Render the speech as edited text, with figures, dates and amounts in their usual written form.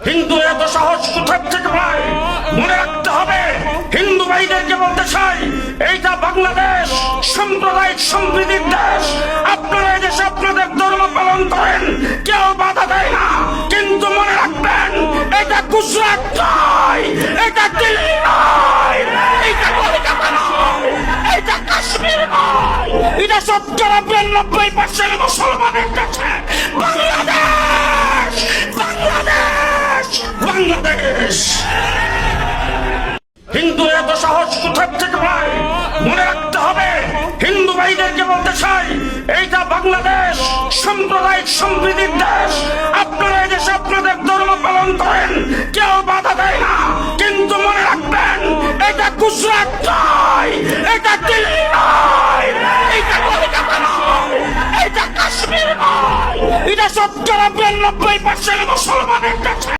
হিন্দু এত সাহস কোথা থেকে পায়? মনে রাখতে হবে, হিন্দু ভাইদেরকে বলতে চাই, এইটা বাংলাদেশ সাম্প্রদায়িক সম্প্রীতির দেশ। আপনারা এই দেশে আপনাদের ধর্ম পালন করেন, কেউ বাধা দেয় না, কিন্তু মনে রাখবেন এটা গুজরাট নয়, এটা দিল্লি নয়, এটা কলকাতা নয়, এটা কাশ্মীর নয়, এটা ৯৯% মুসলমানের কাছে বাংলাদেশ, বাংলাদেশ, বাংলাদেশ। হিন্দু এত সাহস কোথা থেকে পায়? মনে রাখতে হবে, হিন্দু ভাইদেরকে বলতে চাই, এইটা বাংলাদেশ সাম্প্রদায়িক সম্প্রীতির দেশ। আপনারা এই দেশে আপনাদের ধর্ম পালন করেন, কেউ বাধা দেয় না, কিন্তু মনে রাখবেন এটা গুজরাট নয়, এটা দিল্লি নয়, এটা কলকাতা নয়, এটা কাশ্মীর নয়, এটা ৯৯% মুসলমানের কাছে